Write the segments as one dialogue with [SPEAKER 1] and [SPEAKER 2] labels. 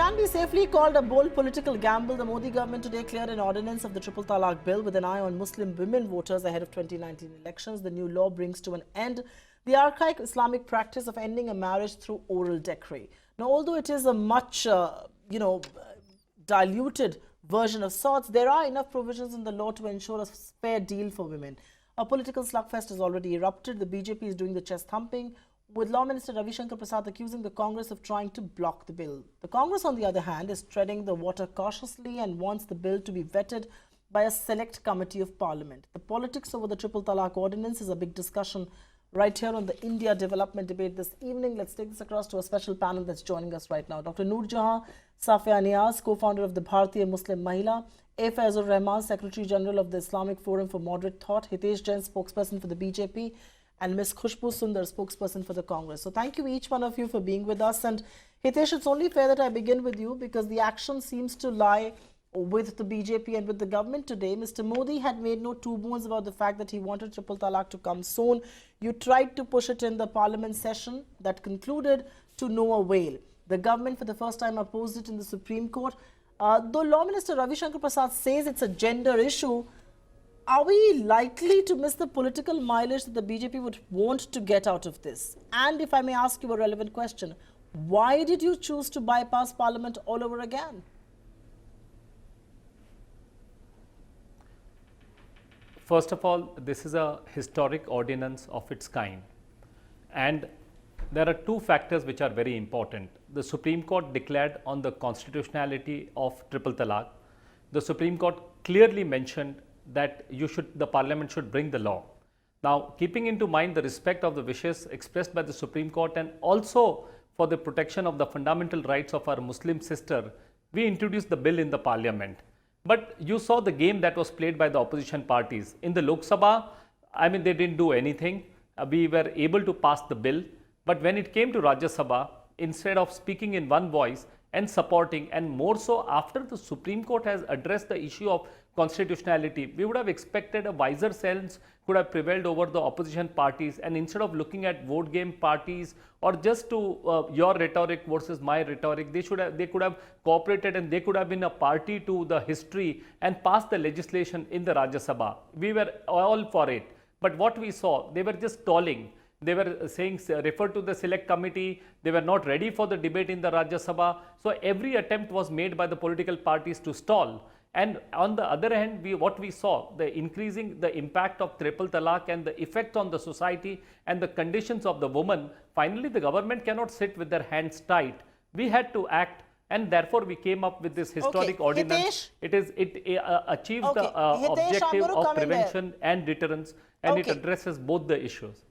[SPEAKER 1] can be safely called a bold political gamble. The Modi government today cleared an ordinance of the Triple Talaq Bill with an eye on Muslim women voters ahead of 2019 elections. The new law brings to an end the archaic Islamic practice of ending a marriage through oral decree. Now, although it is a much, diluted version of sorts, there are enough provisions in the law to ensure a fair deal for women. A political slugfest has already erupted. The BJP is doing the chest-thumping, with Law Minister Ravi Shankar Prasad accusing the Congress of trying to block the bill. The Congress, on the other hand, is treading the water cautiously and wants the bill to be vetted by a select committee of Parliament. The politics over the Triple Talaq Ordinance is a big discussion right here on the India Development Debate this evening. Let's take this across to a special panel that's joining us right now. Dr. Noor Jahan Safia Niaz, co-founder of the Bharatiya Muslim Mahila; A. Faizur Rahman, Secretary General of the Islamic Forum for Moderate Thought; Hitesh Jain, spokesperson for the BJP; and Ms. Khushbu Sundar, spokesperson for the Congress. So thank you each one of you for being with us. And Hitesh, it's only fair that I begin with you because the action seems to lie with the BJP and with the government today. Mr. Modi had made no two bones about the fact that he wanted Triple Talaq to come soon. You tried to push it in the parliament session that concluded to no avail. The government for the first time opposed it in the Supreme Court. Though Law Minister Ravi Shankar Prasad says it's a gender issue, are we likely to miss the political mileage that the BJP would want to get out of this? And if I may ask you a relevant question, why did you choose to bypass Parliament all over again?
[SPEAKER 2] First of all, this is a historic ordinance of its kind. And there are two factors which are very important. The Supreme Court declared on the constitutionality of Triple Talaq. The Supreme Court clearly mentioned that the Parliament should bring the law. Now, keeping into mind the respect of the wishes expressed by the Supreme Court and also for the protection of the fundamental rights of our Muslim sister, we introduced the bill in the Parliament. But you saw the game that was played by the opposition parties. In the Lok Sabha, I mean, they didn't do anything. We were able to pass the bill. But when it came to Rajya Sabha, instead of speaking in one voice and supporting, and more so after the Supreme Court has addressed the issue of constitutionality, we would have expected a wiser sense could have prevailed over the opposition parties, and instead of looking at vote game parties or just to your rhetoric versus my rhetoric, they could have cooperated and they could have been a party to the history and passed the legislation in the Rajya Sabha. We were all for it. But what we saw, they were just stalling. They were saying, refer to the select committee. They were not ready for the debate in the Rajya Sabha. So every attempt was made by the political parties to stall. And on the other hand, what we saw, the increasing the impact of Triple Talaq and the effect on the society and the conditions of the woman, finally the government cannot sit with their hands tight. We had to act, and therefore we came up with this historic ordinance.
[SPEAKER 1] Hitesh,
[SPEAKER 2] it achieves the objective of prevention and deterrence, and it addresses both the issues.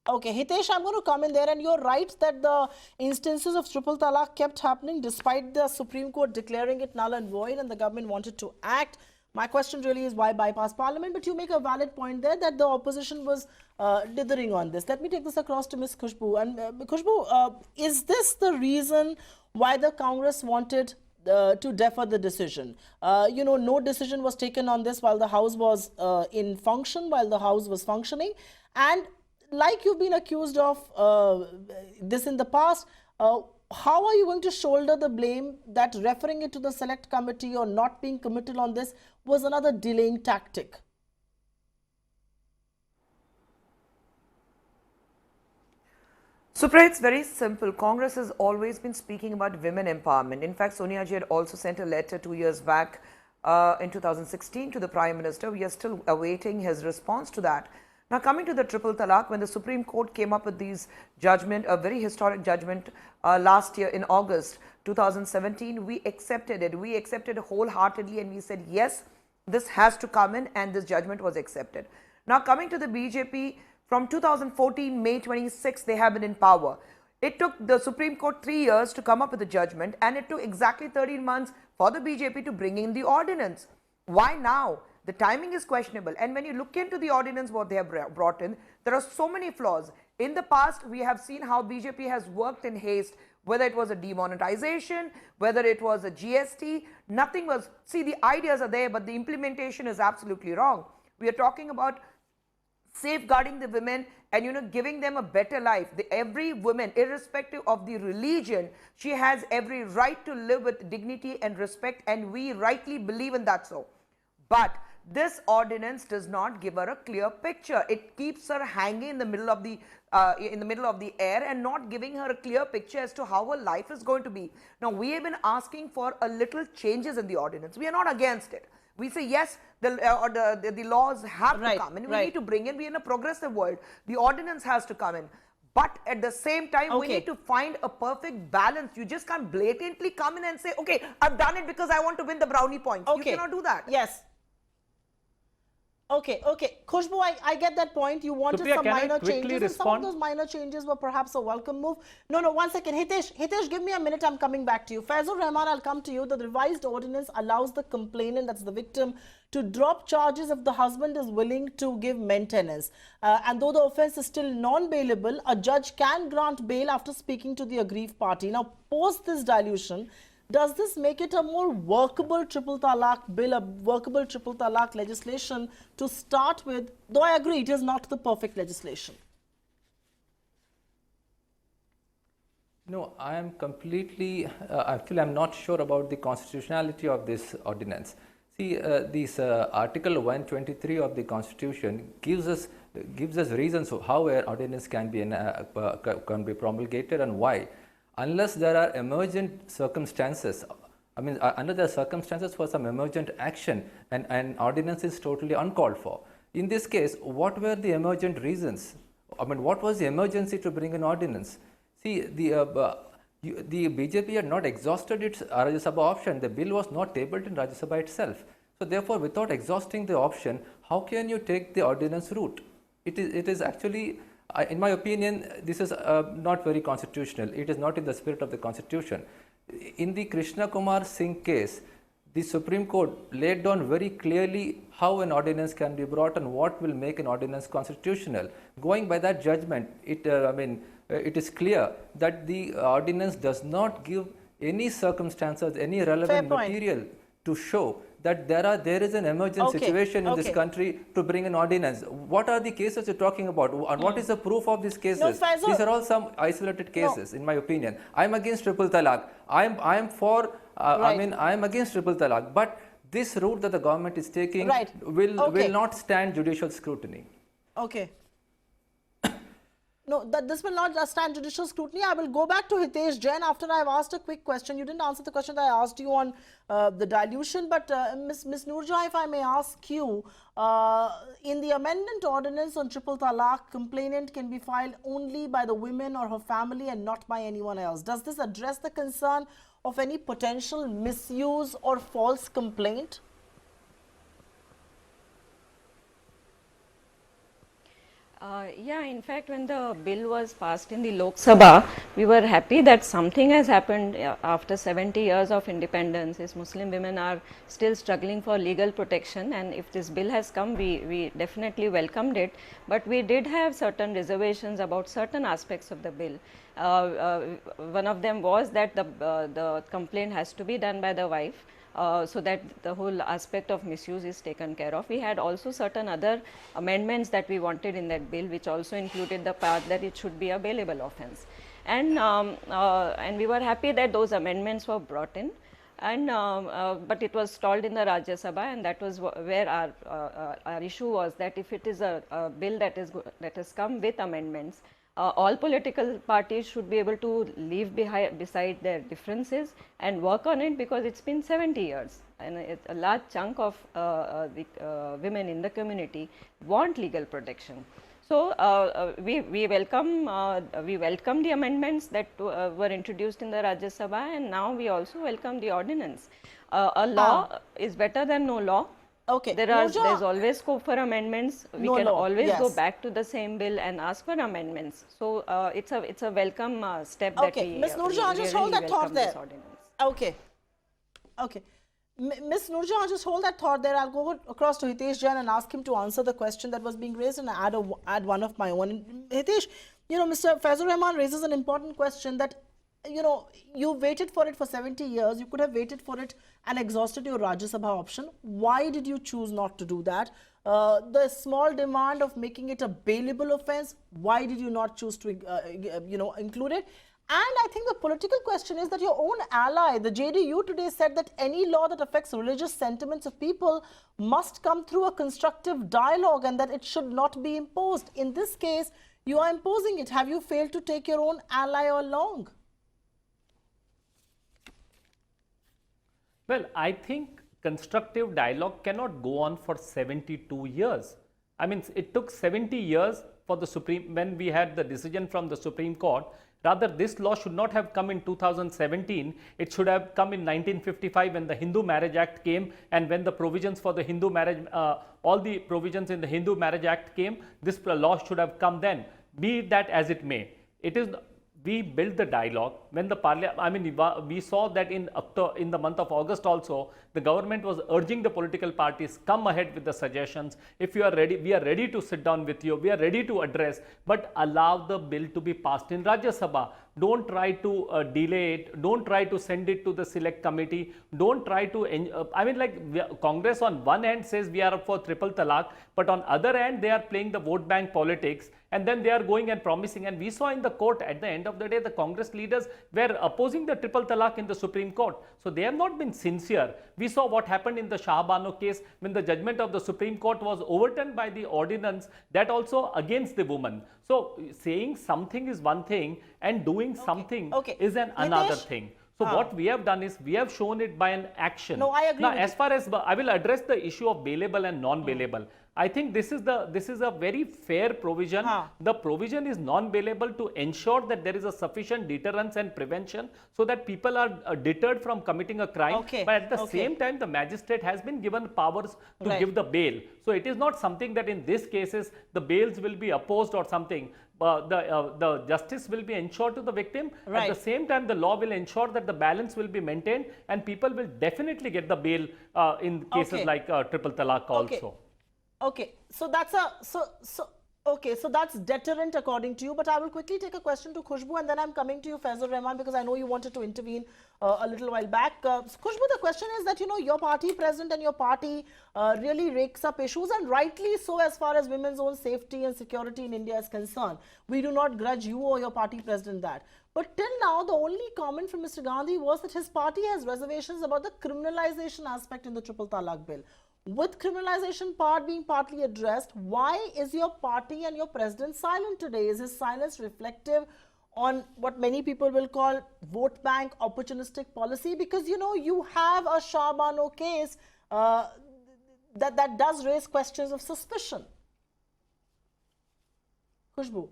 [SPEAKER 1] Okay, Hitesh, I'm going to come in there, and you're right that the instances of Triple Talaq kept happening despite the Supreme Court declaring it null and void, and the government wanted to act. My question really is why bypass Parliament, but you make a valid point there that the opposition was dithering on this. Let me take this across to Ms. Khushbu. And Khushbu, is this the reason why the Congress wanted to defer the decision? No decision was taken on this while the House was in function, while the House was functioning. And like you've been accused of this in the past, how are you going to shoulder the blame that referring it to the select committee or not being committed on this was another delaying tactic?
[SPEAKER 3] Supriya, it's very simple. Congress has always been speaking about women empowerment. In fact, Sonia ji had also sent a letter 2 years back in 2016 to the Prime Minister. We are still awaiting his response to that. Now, coming to the Triple Talaq, when the Supreme Court came up with these judgment, a very historic judgment last year in August 2017, we accepted it. We accepted it wholeheartedly, and we said, yes, this has to come in, and this judgment was accepted. Now, coming to the BJP, from 2014, May 26, they have been in power. It took the Supreme Court 3 years to come up with a judgment, and it took exactly 13 months for the BJP to bring in the ordinance. Why now? The timing is questionable, and when you look into the ordinance, what they have brought in, there are so many flaws. In the past, we have seen how BJP has worked in haste, whether it was a demonetization, whether it was a GST, nothing was, see, the ideas are there, but the implementation is absolutely wrong. We are talking about safeguarding the women and, giving them a better life. Every woman, irrespective of the religion, she has every right to live with dignity and respect, and we rightly believe in that so. But this ordinance does not give her a clear picture. It keeps her hanging in the middle of the air and not giving her a clear picture as to how her life is going to be. Now, we have been asking for a little changes in the ordinance. We are not against it. We say yes, the laws have to come, and we need to bring in. We are in a progressive world. The ordinance has to come in. But at the same time, we need to find a perfect balance. You just can't blatantly come in and say, okay, I've done it because I want to win the brownie points. You cannot do that.
[SPEAKER 1] Yes. Okay. Khushbu, I get that point. You wanted
[SPEAKER 2] Supriya,
[SPEAKER 1] some minor changes, and some of
[SPEAKER 2] respond?
[SPEAKER 1] those minor changes were perhaps a welcome move. No, 1 second. Hitesh, give me a minute. I'm coming back to you. Faizur Rahman, I'll come to you. The revised ordinance allows the complainant, that's the victim, to drop charges if the husband is willing to give maintenance. And though the offence is still non-bailable, a judge can grant bail after speaking to the aggrieved party. Now, post this dilution, does this make it a more workable Triple Talaq Bill, a workable Triple Talaq legislation to start with? Though I agree, it is not the perfect legislation.
[SPEAKER 4] No, I am completely, actually I'm not sure about the constitutionality of this ordinance. See, this Article 123 of the Constitution gives us reasons of how an ordinance can be promulgated and why. Unless there are emergent circumstances, under the circumstances for some emergent action, an ordinance is totally uncalled for. In this case, what were the emergent reasons? What was the emergency to bring an ordinance? See, the BJP had not exhausted its Rajya Sabha option. The bill was not tabled in Rajya Sabha itself. So therefore, without exhausting the option, how can you take the ordinance route? It is actually, in my opinion, this is not very constitutional. It is not in the spirit of the Constitution. In the Krishna Kumar Singh case, the Supreme Court laid down very clearly how an ordinance can be brought and what will make an ordinance constitutional. Going by that judgment, it is clear that the ordinance does not give any circumstances, any relevant material to show that there is an emergent situation in this country to bring an ordinance. What are the cases you're talking about? And what is the proof of these cases? These are all some isolated cases, in my opinion. I'm against Triple Talaq. I'm for, I'm against Triple Talaq. But this route that the government is taking will not stand judicial scrutiny.
[SPEAKER 1] Okay. No, this will not stand judicial scrutiny. I will go back to Hitesh Jain after I've asked a quick question. You didn't answer the question that I asked you on the dilution, but Ms. Noorjahan, if I may ask you, in the amendment ordinance on Triple Talaq, complainant can be filed only by the women or her family and not by anyone else. Does this address the concern of any potential misuse or false complaint?
[SPEAKER 5] Yeah, in fact, when the bill was passed in the Lok Sabha, we were happy that something has happened after 70 years of independence. Is Muslim women are still struggling for legal protection, and if this bill has come, we definitely welcomed it. But we did have certain reservations about certain aspects of the bill. One of them was that the complaint has to be done by the wife. So that the whole aspect of misuse is taken care of. We had also certain other amendments that we wanted in that bill, which also included the part that it should be a bailable offence. And we were happy that those amendments were brought in. And but it was stalled in the Rajya Sabha, and that was where our issue was, that if it is a bill that has come with amendments, all political parties should be able to leave beside their differences and work on it, because it's been 70 years and a large chunk of the women in the community want legal protection. So we welcome the amendments that were introduced in the Rajya Sabha, and now we also welcome the ordinance. A law is better than no law.
[SPEAKER 1] Okay.
[SPEAKER 5] There's always scope for amendments. We can always go back to the same bill and ask for amendments. So it's a welcome step that we.
[SPEAKER 1] Ms. Noorjahan, just hold that thought there. Okay. Ms. Noorjahan, just hold that thought there. I'll go across to Hitesh Jain and ask him to answer the question that was being raised and add one of my own. Hitesh, Mr. Faizur Rahman raises an important question that you waited for it for 70 years. You could have waited for it and exhausted your Rajya Sabha option. Why did you choose not to do that? The small demand of making it a bailable offense, why did you not choose to, include it? And I think the political question is that your own ally, the JDU, today said that any law that affects religious sentiments of people must come through a constructive dialogue and that it should not be imposed. In this case, you are imposing it. Have you failed to take your own ally along?
[SPEAKER 2] Well, I think constructive dialogue cannot go on for 72 years. I mean, it took 70 years for the when we had the decision from the Supreme Court. Rather, this law should not have come in 2017. It should have come in 1955 when the Hindu Marriage Act came, and when the provisions for the Hindu marriage, all the provisions in the Hindu Marriage Act came, this law should have come then. Be that as it may, it is. We built the dialogue when the parliament. I mean, we saw that in the month of August also, the government was urging the political parties, come ahead with the suggestions. If you are ready, we are ready to sit down with you. We are ready to address, but allow the bill to be passed in Rajya Sabha. Don't try to delay it. Don't try to send it to the select committee. Don't try to. Congress on one hand says we are for triple talaq, but on other hand they are playing the vote bank politics. And then they are going and promising, and we saw in the court at the end of the day, the Congress leaders were opposing the triple talaq in the Supreme Court. So they have not been sincere. We saw what happened in the Shah Bano case when the judgment of the Supreme Court was overturned by the ordinance, that also against the woman. So saying something is one thing and doing something is another thing. So what we have done is we have shown it by an action.
[SPEAKER 1] No, I agree.
[SPEAKER 2] Now, as far as I will address the issue of bailable and non-bailable. I think this is a very fair provision. The provision is non-bailable to ensure that there is a sufficient deterrence and prevention so that people are deterred from committing a crime. But at the same time, the magistrate has been given powers to give the bail. So it is not something that in this cases the bails will be opposed or something. The justice will be ensured to the victim. At the same time, the law will ensure that the balance will be maintained and people will definitely get the bail in cases like triple talaq also.
[SPEAKER 1] Okay, so that's so that's deterrent according to you. But I will quickly take a question to Khushbu, and then I'm coming to you, Faizur Rahman, because I know you wanted to intervene a little while back. Khushbu, the question is that your party president and your party really rakes up issues, and rightly so, as far as women's own safety and security in India is concerned. We do not grudge you or your party president that. But till now, the only comment from Mr. Gandhi was that his party has reservations about the criminalization aspect in the Triple Talaq Bill. With criminalization part being partly addressed, why is your party and your president silent today? Is his silence reflective on what many people will call vote bank opportunistic policy? Because you have a Shah Bano case that does raise questions of suspicion. Khushbu.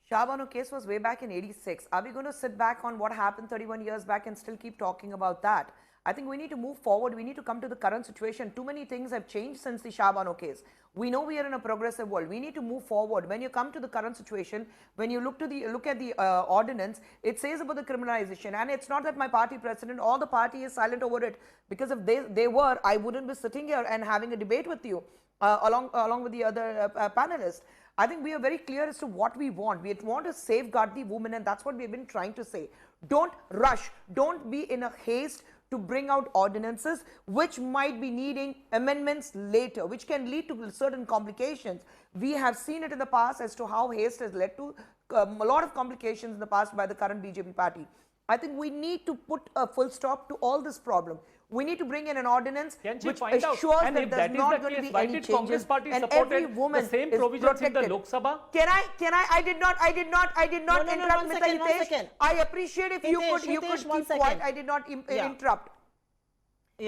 [SPEAKER 3] Shah Bano case was way back in '86. Are we going to sit back on what happened 31 years back and still keep talking about that? I think we need to move forward. We need to come to the current situation. Too many things have changed since the Shah Bano case. We know we are in a progressive world. We need to move forward. When you come to the current situation, when you look at the ordinance, it says about the criminalization. And it's not that my party president or the party is silent over it. Because if they were, I wouldn't be sitting here and having a debate with you along with the other panelists. I think we are very clear as to what we want. We want to safeguard the women, and that's what we've been trying to say. Don't rush. Don't be in a haste to bring out ordinances which might be needing amendments later, which can lead to certain complications. We have seen it in the past as to how haste has led to a lot of complications in the past by the current BJP party. I think we need to put a full stop to all this problem. We need to bring in an ordinance which assures that there's not going to be any changes, and every woman
[SPEAKER 2] the same provisions in the Lok Sabha.
[SPEAKER 3] Can I? I did not interrupt, Mr. Hitesh. I appreciate if you could keep quiet. I did not interrupt.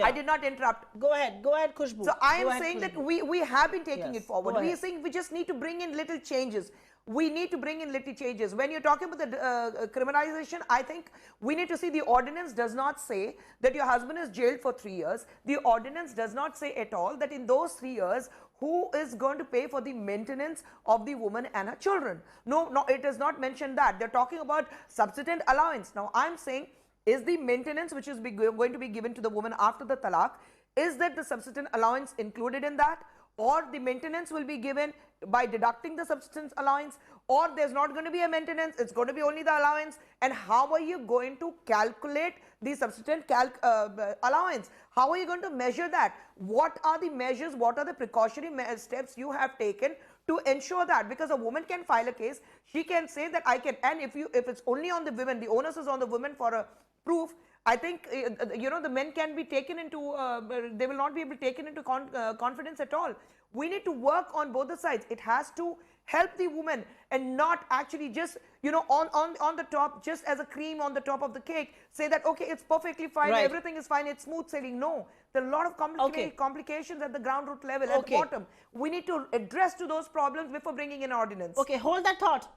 [SPEAKER 3] I did not interrupt.
[SPEAKER 1] Go ahead, Khushbu.
[SPEAKER 3] So I am saying that we have been taking it forward. We are saying we just need to bring in little changes. We need to bring in little changes. When you're talking about the criminalization, I think we need to see the ordinance does not say that your husband is jailed for 3 years. The ordinance does not say at all that in those 3 years, who is going to pay for the maintenance of the woman and her children. No, it does not mention that. They're talking about subsistence allowance. Now, I'm saying, is the maintenance which is going to be given to the woman after the talaq, is that the subsistence allowance included in that? or the maintenance will be given by deducting the subsistence allowance, or there's not going to be a maintenance, it's going to be only the allowance. And how are you going to calculate the subsistence allowance? How are you going to measure that? What are the measures, what are the precautionary steps you have taken to ensure that? Because a woman can file a case, she can say that I can, and if it's only on the women, the onus is on the women for a proof. I think the men can be taken into, they will not be able to taken into confidence at all. We need to work on both the sides. It has to help the woman and not actually just on the top, just as a cream on the top of the cake, say that okay, it's perfectly fine,
[SPEAKER 1] Right.
[SPEAKER 3] everything is fine, it's smooth sailing. No, there are a lot of complications at the ground root level, at the bottom. We need to address to those problems before bringing in ordinance.
[SPEAKER 1] Okay, hold that thought.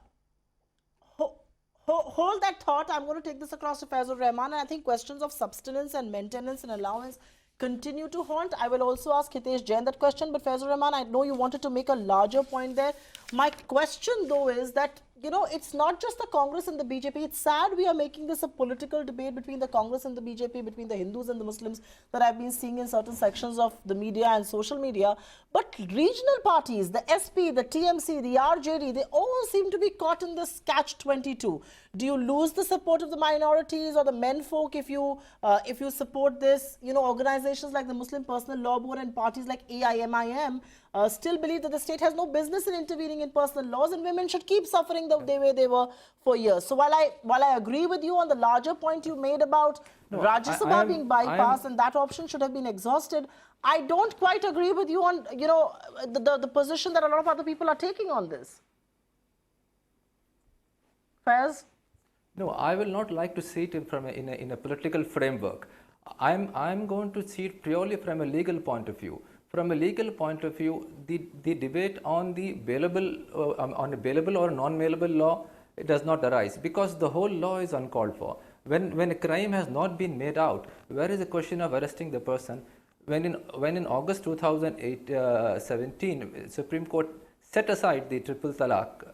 [SPEAKER 1] Hold that thought. I'm going to take this across to Faizur Rahman, and I think questions of subsistence and maintenance and allowance continue to haunt. I will also ask Hitesh Jain that question, but Faizur Rahman, I know you wanted to make a larger point there. My question though is that, it's not just the Congress and the BJP. It's sad we are making this a political debate between the Congress and the BJP, between the Hindus and the Muslims, that I've been seeing in certain sections of the media and social media. But regional parties, the SP, the TMC, the RJD, they all seem to be caught in this catch-22. Do you lose the support of the minorities or the men folk if you support this? Organizations like the Muslim Personal Law Board and parties like AIMIM still believe that the state has no business in intervening in personal laws, and women should keep suffering the way they were for years. So while I agree with you on the larger point you made about Rajya Sabha being bypassed and that option should have been exhausted, I don't quite agree with you on the position that a lot of other people are taking on this. Faiz?
[SPEAKER 4] No, I will not like to see it in a political framework. I'm going to see it purely from a legal point of view. From a legal point of view, the debate on the bailable, on a bailable or non-bailable law, it does not arise, because the whole law is uncalled for. When a crime has not been made out, where is the question of arresting the person? When in August 2017, Supreme Court set aside the Triple Talaq,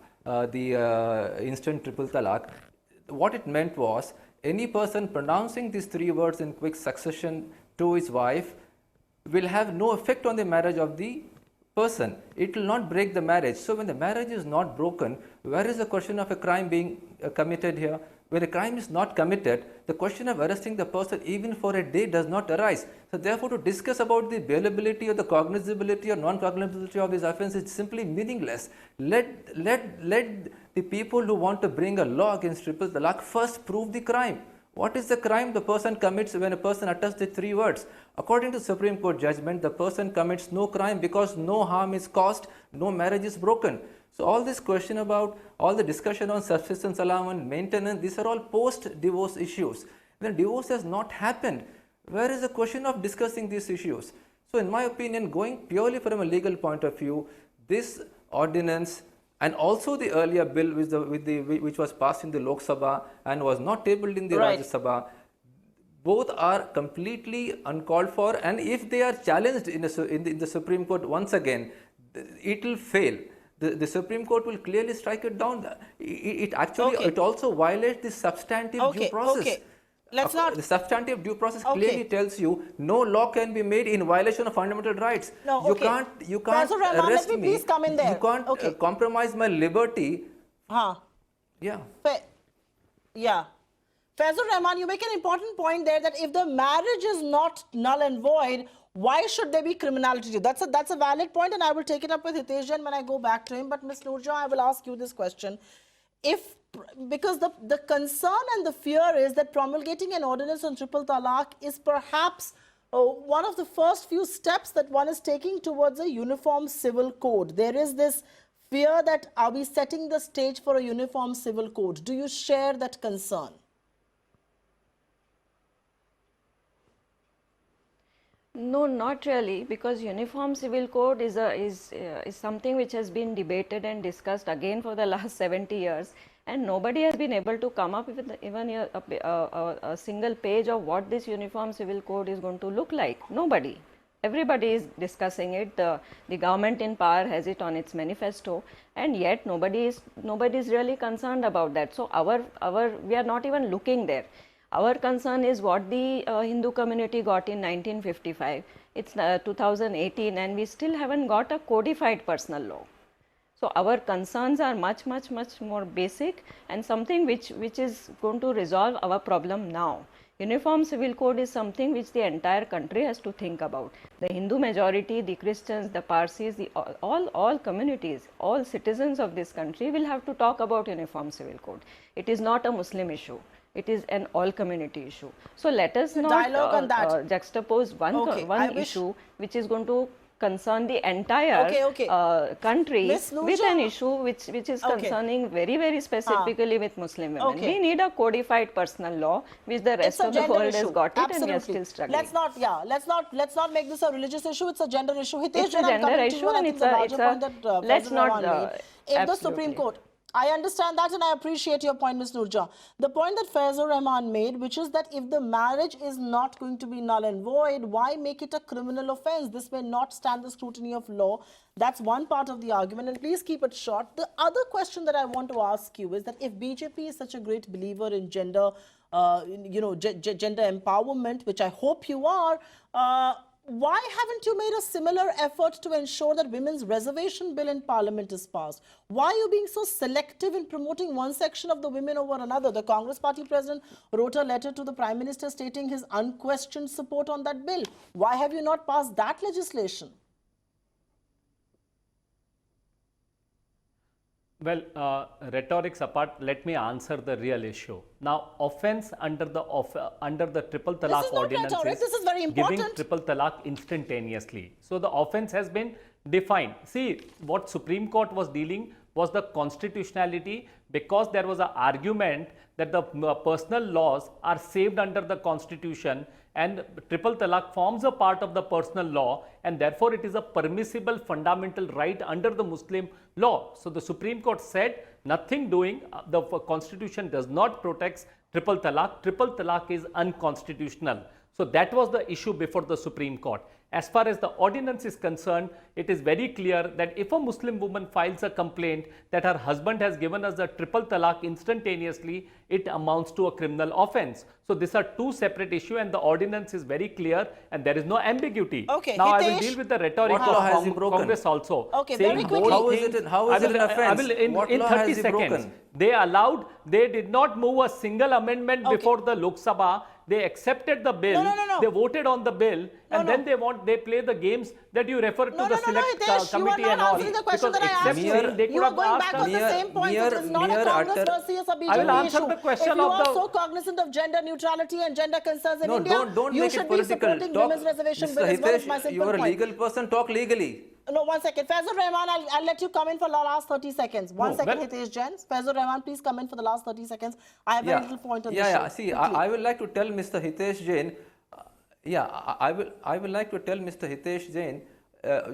[SPEAKER 4] the instant Triple Talaq, what it meant was any person pronouncing these three words in quick succession to his wife will have no effect on the marriage of the person. It will not break the marriage. So when the marriage is not broken, where is the question of a crime being committed here? When a crime is not committed, the question of arresting the person even for a day does not arise. So therefore, to discuss about the bailability or the cognizability or non-cognizability of this offence is simply meaningless. Let the people who want to bring a law against Triple Talaq first prove the crime. What is the crime the person commits when a person utters the three words? According to Supreme Court judgment, the person commits no crime because no harm is caused, no marriage is broken. So all this question about, all the discussion on subsistence allowance, maintenance, these are all post-divorce issues. When divorce has not happened, where is the question of discussing these issues? So in my opinion, going purely from a legal point of view, this ordinance and also the earlier bill which was passed in the Lok Sabha and was not tabled in the Rajya Sabha, both are completely uncalled for, and if they are challenged in the Supreme Court once again, it will fail. The Supreme Court will clearly strike it down. It actually it also violates the substantive due process. The substantive due process clearly tells you no law can be made in violation of fundamental rights.
[SPEAKER 1] No,
[SPEAKER 3] you can't arrest me.
[SPEAKER 1] Please come in there.
[SPEAKER 3] You can't compromise my liberty.
[SPEAKER 1] Yeah. Faizur Rahman, you make an important point there that if the marriage is not null and void, why should there be criminality? That's a valid point, and I will take it up with Hitesh Jain when I go back to him. But Ms. Noorja, I will ask you this question. Because the concern and the fear is that promulgating an ordinance on Triple Talaq is perhaps one of the first few steps that one is taking towards a uniform civil code. There is this fear that are we setting the stage for a uniform civil code? Do you share that concern?
[SPEAKER 5] No, not really, because uniform civil code is something which has been debated and discussed again for the last 70 years, and nobody has been able to come up with even a single page of what this uniform civil code is going to look like. Nobody. Everybody is discussing it. The government in power has it on its manifesto, and yet nobody is really concerned about that. So we are not even looking there. Our concern is what the Hindu community got in 1955. It's 2018 and we still haven't got a codified personal law. So our concerns are much more basic and something which is going to resolve our problem now. Uniform Civil Code is something which the entire country has to think about. The Hindu majority, the Christians, the Parsis, all communities, all citizens of this country will have to talk about Uniform Civil Code. It is not a Muslim issue. It is an all community issue. So let us not juxtapose one issue which is going to concern the entire country with an issue which is concerning very specifically with Muslim women. We need a codified personal law which the rest of the world has got it.
[SPEAKER 1] Absolutely.
[SPEAKER 5] And we are still struggling.
[SPEAKER 1] Let's not make this a religious issue. It's a gender issue. Hitesh,
[SPEAKER 5] it's a gender issue and it's a let's not
[SPEAKER 1] if the Supreme Court, I understand that and I appreciate your point, Ms. Nurja. The point that Faizur Rahman made, which is that if the marriage is not going to be null and void, why make it a criminal offense? This may not stand the scrutiny of law. That's one part of the argument, and please keep it short. The other question that I want to ask you is that if BJP is such a great believer in gender, gender empowerment, which I hope you are, why haven't you made a similar effort to ensure that women's reservation bill in parliament is passed? Why are you being so selective in promoting one section of the women over another? The Congress party president wrote a letter to the Prime Minister stating his unquestioned support on that bill. Why have you not passed that legislation?
[SPEAKER 2] Well, rhetorics apart, let me answer the real issue. Now, offense under the Triple Talaq Ordinance
[SPEAKER 1] is very important.
[SPEAKER 2] Giving Triple Talaq instantaneously. So the offense has been defined. See, what Supreme Court was dealing was the constitutionality, because there was an argument that the personal laws are saved under the Constitution and Triple Talaq forms a part of the personal law, and therefore it is a permissible fundamental right under the Muslim law. So the Supreme Court said nothing doing, the Constitution does not protect Triple Talaq. Triple Talaq is unconstitutional. So that was the issue before the Supreme Court. As far as the ordinance is concerned, it is very clear that if a Muslim woman files a complaint that her husband has given us a triple talaq instantaneously, it amounts to a criminal offense. So these are two separate issues, and the ordinance is very clear and there is no ambiguity.
[SPEAKER 1] Okay,
[SPEAKER 2] now
[SPEAKER 1] Hitesh,
[SPEAKER 2] I will deal with the rhetoric
[SPEAKER 4] of
[SPEAKER 2] Congress also.
[SPEAKER 1] Okay, very quickly.
[SPEAKER 4] How is it an offense?
[SPEAKER 2] In 30 seconds. They did not move a single amendment before the Lok Sabha. They accepted the bill, they voted on the bill, and then they play the games that you refer to the select committee and all.
[SPEAKER 1] The question that I asked you are going back on the same point. It is not a Congress versus a BJP
[SPEAKER 2] I will answer the question
[SPEAKER 1] if you are so cognizant of gender neutrality and gender concerns in India,
[SPEAKER 4] don't
[SPEAKER 1] you
[SPEAKER 4] make
[SPEAKER 1] should
[SPEAKER 4] it
[SPEAKER 1] be
[SPEAKER 4] political.
[SPEAKER 1] supporting women's reservation bill as well. As my simple
[SPEAKER 4] you are a
[SPEAKER 1] point.
[SPEAKER 4] legal person, talk legally.
[SPEAKER 1] No, 1 second. Faizur Rahman, I'll let you come in for the last 30 seconds. One second, Hitesh Jain. Faizur Rahman, please come in for the last 30 seconds. I have a little point on this show.
[SPEAKER 4] See, I would like to tell Mr. Hitesh Jain, I will like to tell Mr. Hitesh Jain,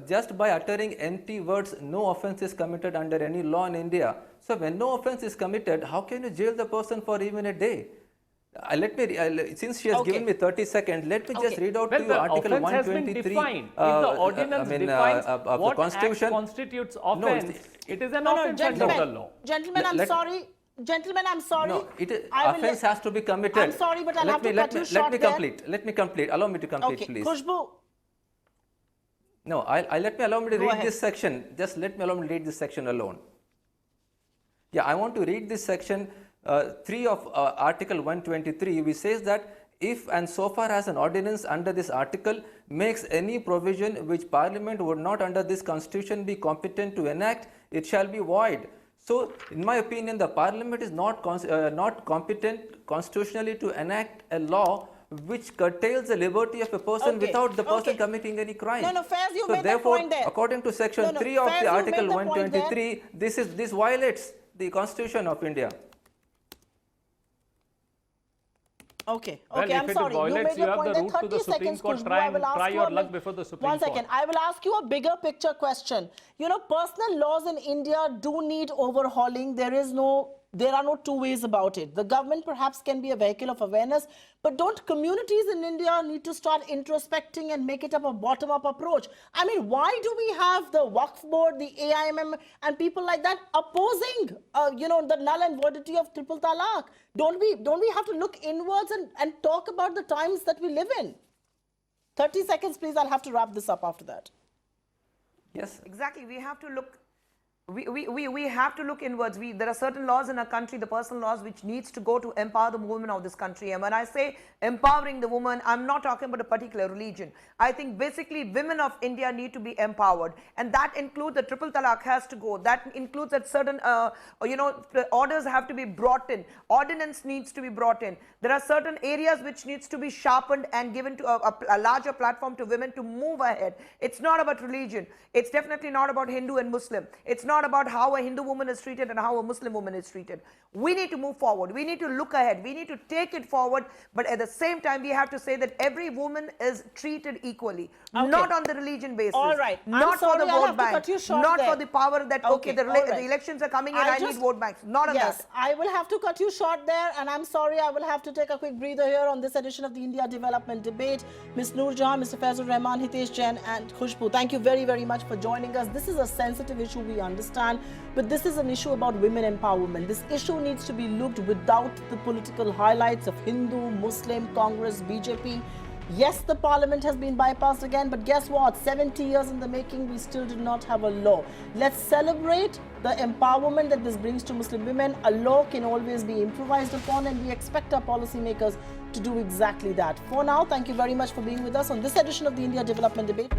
[SPEAKER 4] just by uttering empty words, no offense is committed under any law in India. So when no offense is committed, how can you jail the person for even a day? Since she has given me 30 seconds, let me just read out to you Article 123
[SPEAKER 2] if the ordinance defines
[SPEAKER 4] of
[SPEAKER 2] what
[SPEAKER 4] the Constitution
[SPEAKER 2] constitutes offense, it is an offense under the law.
[SPEAKER 1] Gentlemen, I'm sorry. Gentlemen, I'm sorry.
[SPEAKER 4] No, offense has to be committed.
[SPEAKER 1] I'm sorry, but I'll have to cut you short
[SPEAKER 4] Let me complete. Allow me to complete, please.
[SPEAKER 1] Khushbu.
[SPEAKER 4] No, allow me to read this section. Just allow me to read this section alone. Yeah, I want to read this section 3 of Article 123, which says that if and so far as an ordinance under this article makes any provision which Parliament would not under this Constitution be competent to enact, it shall be void. So, in my opinion, the Parliament is not competent constitutionally to enact a law which curtails the liberty of a person without the person committing any crime.
[SPEAKER 1] Faiz, you
[SPEAKER 4] so
[SPEAKER 1] made
[SPEAKER 4] therefore,
[SPEAKER 1] that point there.
[SPEAKER 4] According to Section 3 of the Article 123, this violates the Constitution of India.
[SPEAKER 1] Okay,
[SPEAKER 2] well,
[SPEAKER 1] I'm sorry.
[SPEAKER 2] Violates,
[SPEAKER 1] you made
[SPEAKER 2] you
[SPEAKER 1] your
[SPEAKER 2] have
[SPEAKER 1] point
[SPEAKER 2] the
[SPEAKER 1] there.
[SPEAKER 2] route to the Supreme Court. Try your luck before the Supreme Court.
[SPEAKER 1] 1 second. I will ask you a bigger picture question. You know, personal laws in India do need overhauling. There is no There are no two ways about it. The government perhaps can be a vehicle of awareness, but don't communities in India need to start introspecting and make it up a bottom-up approach? I mean, why do we have the Waqf board, the AIMM, and people like that opposing, the null and validity of triple talaq? Don't we have to look inwards and talk about the times that we live in? 30 seconds, please. I'll have to wrap this up after that.
[SPEAKER 4] Yes.
[SPEAKER 3] Exactly. We have to look. We have to look inwards. There are certain laws in our country, the personal laws, which needs to go to empower the women of this country. And when I say empowering the woman, I'm not talking about a particular religion. I think basically women of India need to be empowered, and that includes the triple talaq has to go. That includes that certain, orders have to be brought in. Ordinance needs to be brought in. There are certain areas which needs to be sharpened and given to a larger platform to women to move ahead. It's not about religion. It's definitely not about Hindu and Muslim. It's not about how a Hindu woman is treated and how a Muslim woman is treated. We need to move forward. We need to look ahead. We need to take it forward. But at the same time, we have to say that every woman is treated equally, not on the religion basis.
[SPEAKER 1] All right.
[SPEAKER 3] Not for the vote bank. Not for the power that, the elections are coming in, I need vote banks. Not on that.
[SPEAKER 1] Yes, I will have to cut you short there, and I'm sorry, I will have to take a quick breather here on this edition of the India Development Debate. Ms. Noor Jahan, Mr. Faizur Rahman, Hitesh Jain, and Khushbu, thank you very, very much for joining us. This is a sensitive issue, we understand, but this is an issue about women empowerment. This issue needs to be looked without the political highlights of Hindu, Muslim, Congress, BJP. Yes, the parliament has been bypassed again, but guess what? 70 years in the making, we still did not have a law. Let's celebrate the empowerment that this brings to Muslim women. A law can always be improvised upon, and we expect our policymakers to do exactly that. For now, thank you very much for being with us on this edition of the India Development Debate.